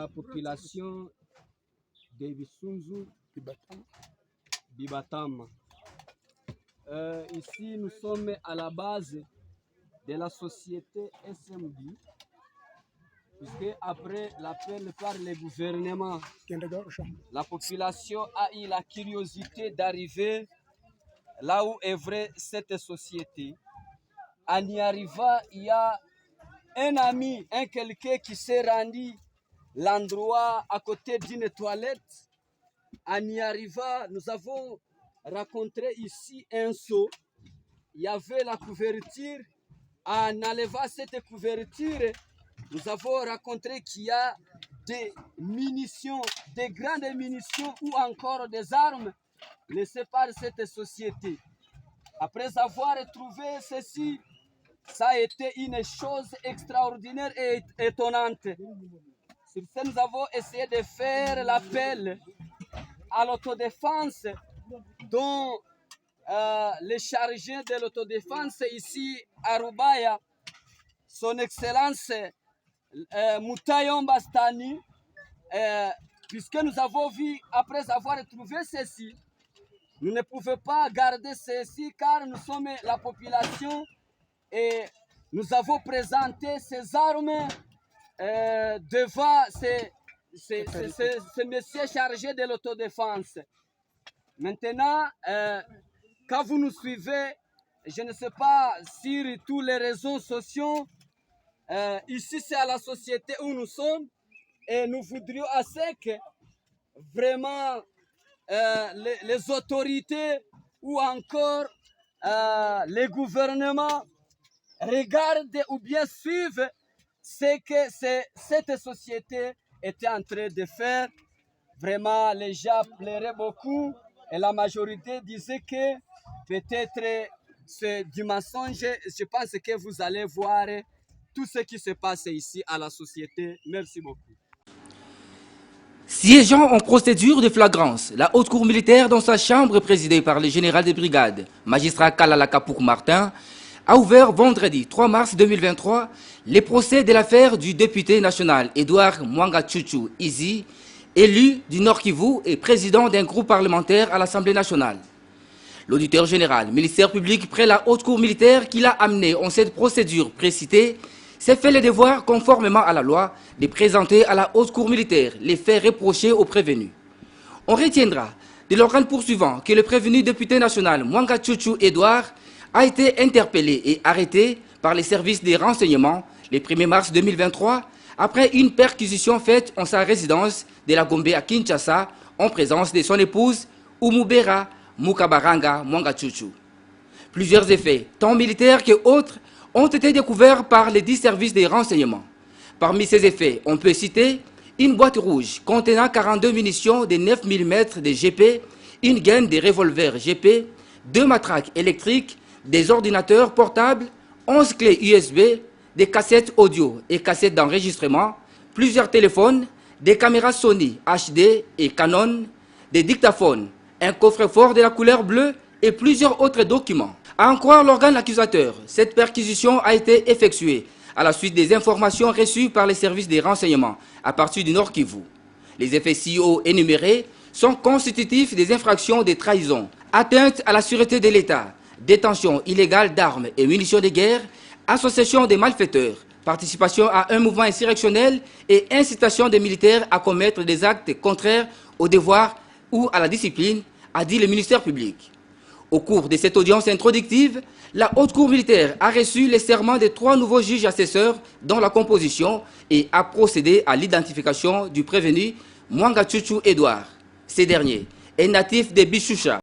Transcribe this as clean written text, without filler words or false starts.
la population de Bisunzu Bibatama. Ici, nous sommes à la base de la société SMD, puisque après l'appel par le gouvernement, la population a eu la curiosité d'arriver là où est vraie cette société. En y arrivant, il y a un ami, quelqu'un qui s'est rendu l'endroit à côté d'une toilette. En y arrivant, nous avons rencontré ici un seau. Il y avait la couverture. En enlevant cette couverture, nous avons rencontré qu'il y a des munitions, des grandes munitions ou encore des armes laissées par cette société. Après avoir trouvé ceci, ça a été une chose extraordinaire et étonnante. Sur ce, nous avons essayé de faire l'appel à l'autodéfense, dont le chargé de l'autodéfense ici à Rubaya, son Excellence Moutayon Bastani, puisque nous avons vu, après avoir trouvé ceci, nous ne pouvons pas garder ceci car nous sommes la population et nous avons présenté ces armes devant ce monsieur chargé de l'autodéfense. Maintenant, quand vous nous suivez, je ne sais pas sur tous les réseaux sociaux, ici c'est à la société où nous sommes et nous voudrions assez que vraiment les autorités ou encore les gouvernements regardent ou bien suivent ce que cette société était en train de faire. Vraiment, les gens pleuraient beaucoup et la majorité disait que peut-être c'est du mensonge. Je pense que vous allez voir tout ce qui se passe ici à la société. Merci beaucoup. Siégeant en procédure de flagrance, la haute cour militaire dans sa chambre présidée par le général de brigade, magistrat Kalala Kapouk Martin, a ouvert vendredi 3 mars 2023 les procès de l'affaire du député national Edouard Mwanga Tchouchou Izi, élu du Nord Kivu et président d'un groupe parlementaire à l'Assemblée nationale. L'auditeur général, ministère public près la haute cour militaire qui l'a amené en cette procédure précitée, s'est fait le devoir, conformément à la loi, de présenter à la haute cour militaire les faits reprochés aux prévenus. On retiendra de l'organe poursuivant que le prévenu député national Mwanga Tchouchou Edouard a été interpellé et arrêté par les services des renseignements le 1er mars 2023 après une perquisition faite en sa résidence de la Gombe à Kinshasa en présence de son épouse Umubera Mukabaranga Mwanga Tchouchou. Plusieurs effets, tant militaires que autres, ont été découverts par les 10 services des renseignements. Parmi ces effets, on peut citer une boîte rouge contenant 42 munitions de 9 mm de GP, une gaine de revolvers GP, 2 matraques électriques, des ordinateurs portables, 11 clés USB, des cassettes audio et cassettes d'enregistrement, plusieurs téléphones, des caméras Sony HD et Canon, des dictaphones, un coffre-fort de la couleur bleue et plusieurs autres documents. À en croire l'organe accusateur, cette perquisition a été effectuée à la suite des informations reçues par les services des renseignements à partir du Nord Kivu. Les effets ci-haut énumérés sont constitutifs des infractions de trahison, atteinte à la sûreté de l'État, détention illégale d'armes et munitions de guerre, association des malfaiteurs, participation à un mouvement insurrectionnel et incitation des militaires à commettre des actes contraires au devoir ou à la discipline, a dit le ministère public. Au cours de cette audience introductive, la haute cour militaire a reçu les serments de 3 nouveaux juges assesseurs dans la composition et a procédé à l'identification du prévenu Mwanga Tchouchou Edouard. Ce dernier est natif de Bishusha.